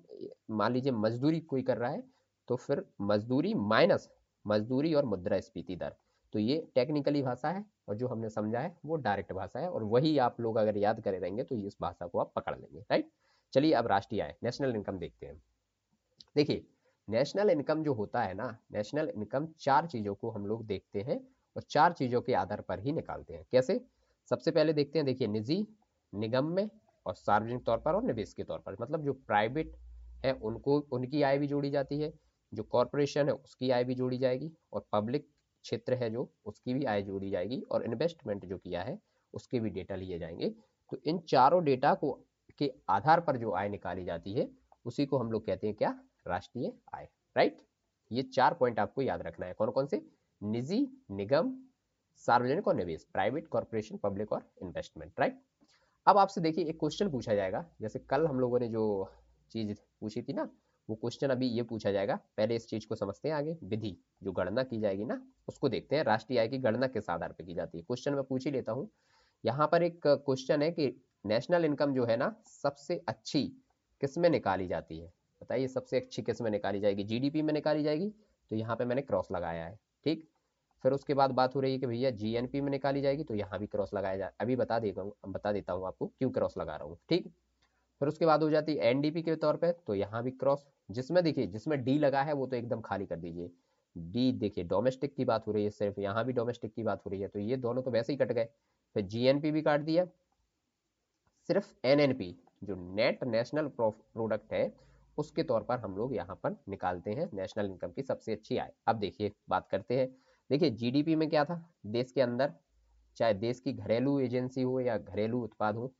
मान लीजिए मजदूरी कोई कर रहा है, तो फिर मजदूरी माइनस मजदूरी और मुद्रास्फीति दर। तो ये टेक्निकली भाषा है, और जो हमने समझा है वो डायरेक्ट भाषा है, और वही आप लोग अगर याद करे रहेंगे तो इस भाषा को आप पकड़ लेंगे। राइट, चलिए अब राष्ट्रीय आय, नेशनल इनकम देखते हैं। देखिए, नेशनल इनकम जो होता है ना, नेशनल इनकम 4 चीजों को हम लोग देखते हैं, और 4 चीजों के आधार पर ही निकालते हैं। कैसे, सबसे पहले देखते हैं, देखिए निजी, निगम में, और सार्वजनिक तौर पर, और निवेश के तौर पर। मतलब जो प्राइवेट है उनको, उनकी आय भी जोड़ी जाती है, जो कॉरपोरेशन है उसकी आय भी जोड़ी जाएगी, और पब्लिक क्षेत्र है जो, उसकी भी आय जोड़ी जाएगी, और इन्वेस्टमेंट जो किया है उसके भी डेटा लिए जाएंगे। तो इन चारों डेटा को के आधार पर जो आय निकाली जाती है उसी को हम लोग कहते हैं क्या, राष्ट्रीय आय। राइट, ये 4 पॉइंट आपको याद रखना है। कौन कौन से, निजी, निगम, सार्वजनिक और निवेश, प्राइवेट, कॉर्पोरेशन, पब्लिक और इन्वेस्टमेंट। राइट, अब आपसे देखिए एक क्वेश्चन पूछा जाएगा, जैसे कल हम लोगों ने जो चीज पूछी थी ना, वो क्वेश्चन अभी ये पूछा जाएगा। पहले इस चीज को समझते हैं, आगे विधि जो गणना की जाएगी ना उसको देखते हैं। राष्ट्रीय आय की गणना किस आधार पर की जाती है, क्वेश्चन मैं पूछ ही लेता हूँ। यहाँ पर एक क्वेश्चन है कि नेशनल इनकम जो है ना, सबसे अच्छी किस में निकाली जाती है, बताइए सबसे अच्छी किस में निकाली जाएगी। जीडीपी में निकाली जाएगी, तो यहाँ पे मैंने क्रॉस लगाया है। ठीक, फिर उसके बाद बात हो रही है कि भैया जीएनपी में निकाली जाएगी, तो यहाँ भी क्रॉस लगाया जाए। अभी बता देता हूँ आपको क्यों क्रॉस लगा रहा हूँ। ठीक, फिर उसके बाद हो जाती है एनडीपी के तौर पे, तो यहाँ भी क्रॉस। जिसमें देखिए, जिसमें डी लगा है वो तो एकदम खाली कर दीजिए। डी देखिए डोमेस्टिक की बात हो रही है सिर्फ, यहाँ भी डोमेस्टिक की बात हो रही है, तो ये दोनों तो वैसे ही कट गए। फिर जीएनपी भी काट दिया, सिर्फ एनएनपी जो नेट नेशनल प्रोडक्ट है उसके तौर पर हम लोग यहाँ पर निकालते हैं नेशनल इनकम की सबसे अच्छी आय। अब देखिए बात करते हैं, देखिए जीडीपी में क्या था, देश के अंदर, चाहे देश की घरेलू एजेंसी हो या घरेलू उत्पाद हो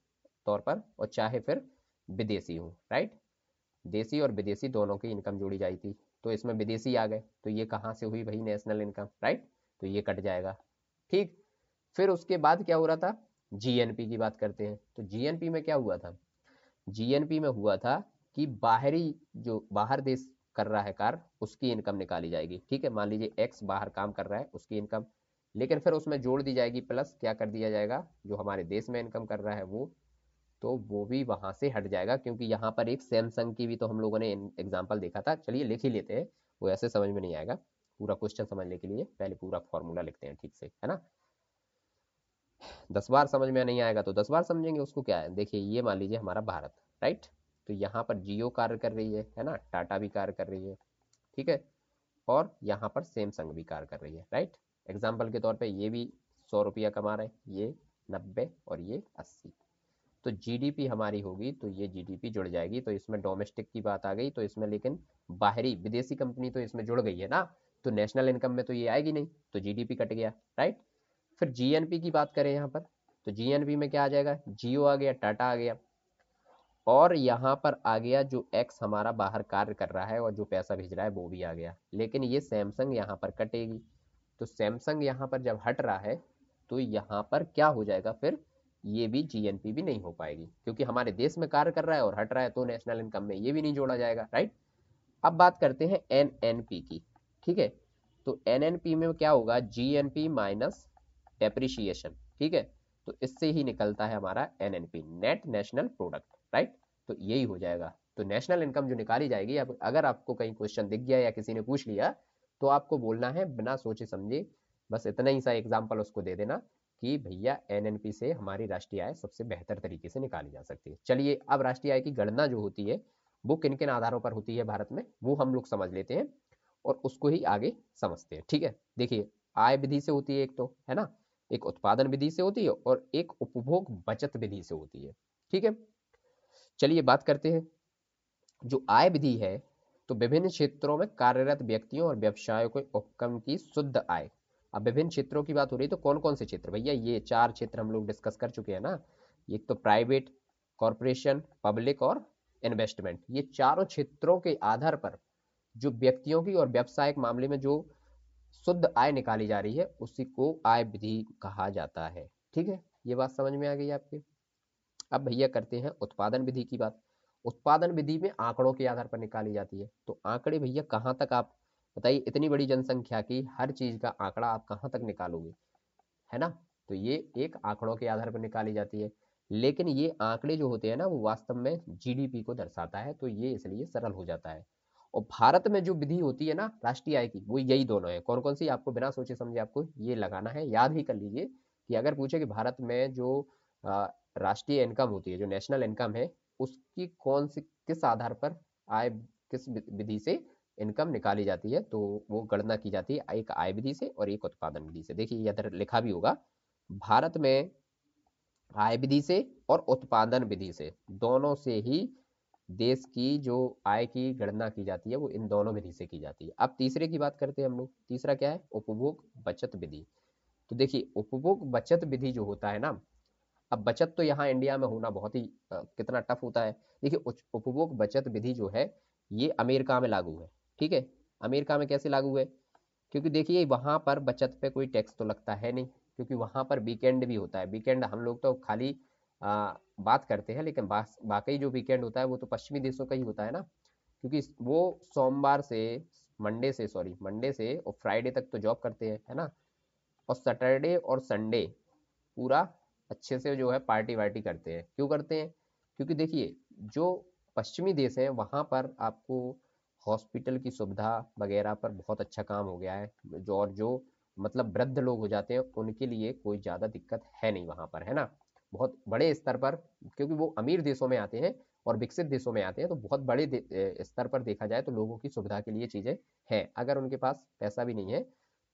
तौर पर, और चाहे फिर विदेशी हो। राइट, देसी और विदेशी दोनों की इनकम जोड़ी जाती थी, तो इसमें विदेशी आ गए, तो ये कहाँ से हुई भाई, नेशनल इनकम। राइट, तो ये कट जाएगा। ठीक, फिर उसके बाद क्या हो रहा था, जीएनपी की बात करते हैं। तो जीएनपी में क्या हुआ था, जीएनपी में हुआ था कि बाहरी, जो बाहर देश कर रहा है कार्य, उसकी इनकम निकाली जाएगी। ठीक है, मान लीजिए एक्स बाहर काम कर रहा है, उसकी इनकम, लेकिन फिर उसमें जोड़ दी जाएगी प्लस, क्या कर दिया जाएगा, जो हमारे देश में इनकम कर रहा है वो, तो वो भी वहां से हट जाएगा। क्योंकि यहाँ पर एक सैमसंग की भी तो हम लोगों ने एग्जाम्पल देखा था। चलिए लिख ही लेते हैं, वो ऐसे समझ में नहीं आएगा। पूरा क्वेश्चन समझने के लिए पहले पूरा फॉर्मूला लिखते हैं ठीक से, है ना। 10 बार समझ में नहीं आएगा तो 10 बार समझेंगे, उसको क्या है। देखिए ये मान लीजिए हमारा भारत, राइट, तो यहाँ पर जियो कार्य कर रही है ना, टाटा भी कार्य कर रही है। ठीक है, और यहाँ पर सैमसंग भी कार्य कर रही है। राइट, एग्जाम्पल के तौर पे ये भी 100 रुपया कमा रहे हैं, ये 90 और ये 80। तो जीडीपी हमारी होगी, तो ये जीडीपी जुड़ जाएगी, तो इसमें डोमेस्टिक की बात आ गई, तो इसमें लेकिन बाहरी विदेशी कंपनी तो इसमें जुड़ गई है ना, तो नेशनल इनकम में तो ये आएगी नहीं, तो जीडीपी कट गया। राइट, फिर जीएनपी की बात करें यहाँ पर, तो जीएनपी में क्या आ जाएगा, जियो आ गया, टाटा आ गया, और यहाँ पर आ गया जो एक्स हमारा बाहर कार्य कर रहा है और जो पैसा भेज रहा है वो भी आ गया। लेकिन ये सैमसंग यहाँ पर कटेगी, तो सैमसंग यहाँ पर जब हट रहा है तो यहाँ पर क्या हो जाएगा, फिर ये भी जीएनपी भी नहीं हो पाएगी, क्योंकि हमारे देश में कार्य कर रहा है और हट रहा है, तो नेशनल इनकम में ये भी नहीं जोड़ा जाएगा, राइट। अब बात करते हैं एनएनपी की, ठीक है। तो एनएनपी में क्या होगा, जीएनपी माइनस डेप्रिसिएशन, ठीक है। तो इससे ही निकलता है हमारा NNP, net national product, right. तो यही हो जाएगा। तो नेशनल इनकम जो निकाली जाएगी, अब अगर आपको कहीं क्वेश्चन दिख गया या किसी ने पूछ लिया, तो आपको बोलना है बिना सोचे समझे, बस इतना ही सा एग्जाम्पल उसको दे देना कि भैया एनएनपी से हमारी राष्ट्रीय आय सबसे बेहतर तरीके से निकाली जा सकती है। चलिए, अब राष्ट्रीय आय की गणना जो होती है वो किन किन आधारों पर होती है भारत में, वो हम लोग समझ लेते हैं और उसको ही आगे समझते हैं, ठीक है। देखिए, आय विधि से होती है एक, तो है ना, एक उत्पादन विधि से होती है और एक उपभोग बचत विधि से होती है, ठीक है। चलिए बात करते हैं। जो आय विधि है, तो विभिन्न क्षेत्रों में कार्यरत व्यक्तियों और व्यवसायों के उपक्रम की शुद्ध आय। अब विभिन्न क्षेत्रों की बात हो रही है, तो कौन कौन से क्षेत्र, भैया ये 4 क्षेत्र हम लोग डिस्कस कर चुके हैं ना। एक तो प्राइवेट, कॉरपोरेशन, पब्लिक और इन्वेस्टमेंट, ये चारों क्षेत्रों के आधार पर जो व्यक्तियों की और व्यवसायिक मामले में जो शुद्ध आय निकाली जा रही है, उसी को आय विधि कहा जाता है, ठीक है। ये बात समझ में आ गई आपके। अब भैया करते हैं उत्पादन विधि की बात। उत्पादन विधि में आंकड़ों के आधार पर निकाली जाती है। तो आंकड़े भैया कहाँ तक, आप बताइए, इतनी बड़ी जनसंख्या की हर चीज का आंकड़ा आप कहाँ तक निकालोगे, है ना। तो ये एक आंकड़ों के आधार पर निकाली जाती है, लेकिन ये आंकड़े जो होते हैं ना, वो वास्तव में जीडीपी को दर्शाता है, तो ये इसलिए सरल हो जाता है। और भारत में जो विधि होती है ना राष्ट्रीय आय की, वो यही दोनों है। कौन कौन सी, आपको बिना सोचे समझे आपको ये लगाना है, याद ही कर लीजिए कि अगर पूछे कि भारत में जो राष्ट्रीय इनकम होती है, जो नेशनल इनकम है, उसकी कौन सी, किस आधार पर आय, किस विधि से इनकम निकाली जाती है, तो वो गणना की जाती है एक आय विधि से और एक उत्पादन विधि से। देखिए इधर लिखा भी होगा, भारत में आय विधि से और उत्पादन विधि से, दोनों से ही देश की जो आय की गणना की जाती है, वो इन दोनों विधि से की जाती है। अब तीसरे की बात करते हैं हम लोग। तीसरा क्या है, उपभोग बचत विधि। तो देखिए, उपभोग बचत विधि जो होता है ना, अब बचत तो यहाँ इंडिया में होना बहुत ही कितना टफ होता है। देखिए, उपभोग बचत विधि जो है, ये अमेरिका में लागू है, ठीक है। अमेरिका में कैसे लागू है, क्योंकि देखिए वहां पर बचत पे कोई टैक्स तो लगता है नहीं, क्योंकि वहां पर वीकेंड भी होता है। वीकेंड हम लोग तो खाली बात करते हैं, लेकिन वाकई जो वीकेंड होता है वो तो पश्चिमी देशों का ही होता है ना, क्योंकि वो सोमवार से मंडे से और फ्राइडे तक तो जॉब करते हैं, है ना। और सैटरडे और संडे पूरा अच्छे से जो है पार्टी वार्टी करते हैं। क्यों करते हैं, क्योंकि देखिए जो पश्चिमी देश है, वहाँ पर आपको हॉस्पिटल की सुविधा वगैरह पर बहुत अच्छा काम हो गया है। जो मतलब वृद्ध लोग हो जाते हैं, उनके लिए कोई ज़्यादा दिक्कत है नहीं वहाँ पर, है ना। बहुत बड़े स्तर पर, क्योंकि वो अमीर देशों में आते हैं और विकसित देशों में आते हैं, तो बहुत बड़े स्तर पर देखा जाए तो लोगों की सुविधा के लिए चीज़ें हैं। अगर उनके पास पैसा भी नहीं है,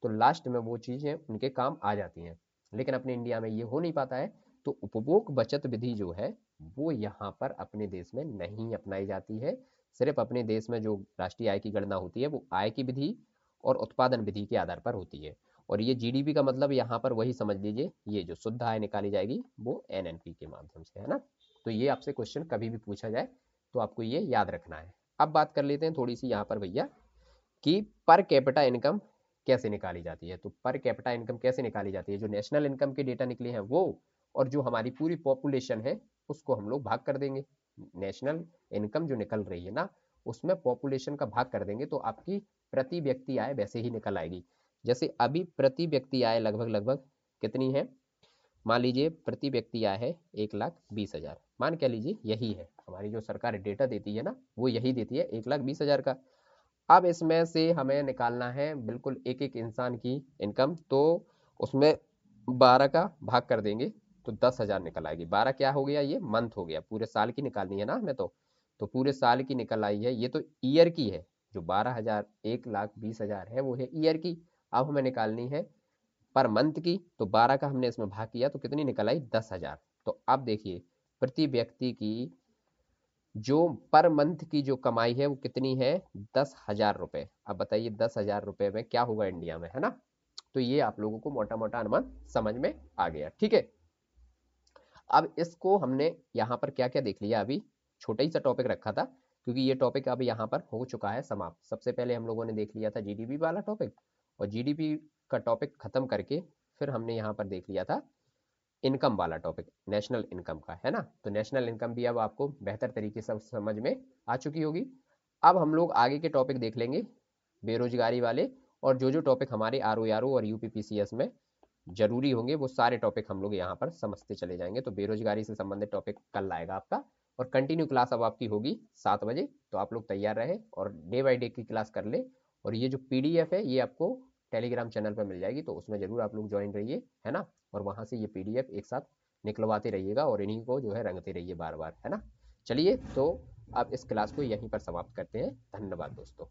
तो लास्ट में वो चीज़ें उनके काम आ जाती हैं। लेकिन अपने इंडिया में ये हो नहीं पाता है। तो उपभोग बचत विधि जो है, वो यहाँ पर अपने देश में नहीं अपनाई जाती है। सिर्फ अपने देश में जो राष्ट्रीय आय की गणना होती है, वो आय की विधि और उत्पादन विधि के आधार पर होती है। और ये जीडीपी का मतलब यहाँ पर वही समझ लीजिए, ये जो शुद्ध आय निकाली जाएगी वो एनएनपी के माध्यम से, है ना। तो ये आपसे क्वेश्चन कभी भी पूछा जाए तो आपको ये याद रखना है। अब बात कर लेते हैं थोड़ी सी यहाँ पर भैया, कि पर कैपिटा इनकम कैसे निकाली जाती है। तो पर कैपिटा इनकम कैसे निकाली जाती है, जो नेशनल इनकम के डेटा निकले हैं वो, और जो हमारी पूरी पॉपुलेशन है उसको हम लोग भाग कर देंगे। नेशनल इनकम जो निकल रही है ना, उसमें पॉपुलेशन का भाग कर देंगे, तो आपकी प्रति व्यक्ति आय वैसे ही निकल आएगी। जैसे अभी प्रति व्यक्ति आय लगभग लगभग कितनी है, मान लीजिए प्रति व्यक्ति आय है 1,20,000, मान क्या लीजिए यही है हमारी जो सरकार डेटा देती है ना, वो यही देती है 1,20,000 का। अब इसमें से हमें निकालना है बिल्कुल एक एक इंसान की इनकम, तो उसमें 12 का भाग कर देंगे तो 10,000 निकल आएगी। 12 क्या हो गया, ये मंथ हो गया, पूरे साल की निकालनी है ना हमें, तो पूरे साल की निकल आई है। ये तो ईयर की है, जो 12,000 1,20,000 है वो है ईयर की। अब हमें निकालनी है पर मंथ की, तो 12 का हमने इसमें भाग किया तो कितनी निकल आई, 10,000। तो अब देखिए प्रति व्यक्ति की जो पर मंथ की जो कमाई है वो कितनी है, 10,000 रुपए। अब बताइए 10,000 रुपए में क्या होगा इंडिया में, है ना। तो ये आप लोगों को मोटा मोटा अनुमान समझ में आ गया, ठीक है। अब इसको हमने यहाँ पर क्या क्या देख लिया, अभी छोटा ही सा टॉपिक रखा था, क्योंकि ये टॉपिक अब यहाँ पर हो चुका है समाप्त। सबसे पहले हम लोगों ने देख लिया था जीडीपी वाला टॉपिक, और जीडीपी का टॉपिक खत्म करके फिर हमने यहाँ पर देख लिया था इनकम वाला टॉपिक, नेशनल इनकम का, है ना। तो नेशनल इनकम भी अब आपको बेहतर तरीके से समझ में आ चुकी होगी। अब हम लोग आगे के टॉपिक देख लेंगे बेरोजगारी वाले, और जो जो टॉपिक हमारे आरओ और यूपीपीसीएस में जरूरी होंगे वो सारे टॉपिक हम लोग यहाँ पर समझते चले जाएंगे। तो बेरोजगारी से संबंधित टॉपिक कल आएगा आपका, और कंटिन्यू क्लास अब आपकी होगी 7 बजे। तो आप लोग तैयार रहे और डे बाय डे की क्लास कर ले। और ये जो पीडीएफ है ये आपको टेलीग्राम चैनल पर मिल जाएगी, तो उसमें जरूर आप लोग ज्वाइन रहिए, है ना। और वहाँ से ये पीडीएफ एक साथ निकलवाते रहिएगा और इन्हीं को जो है रंगते रहिए बार बार, है ना। चलिए, तो आप इस क्लास को यहीं पर समाप्त करते हैं। धन्यवाद दोस्तों।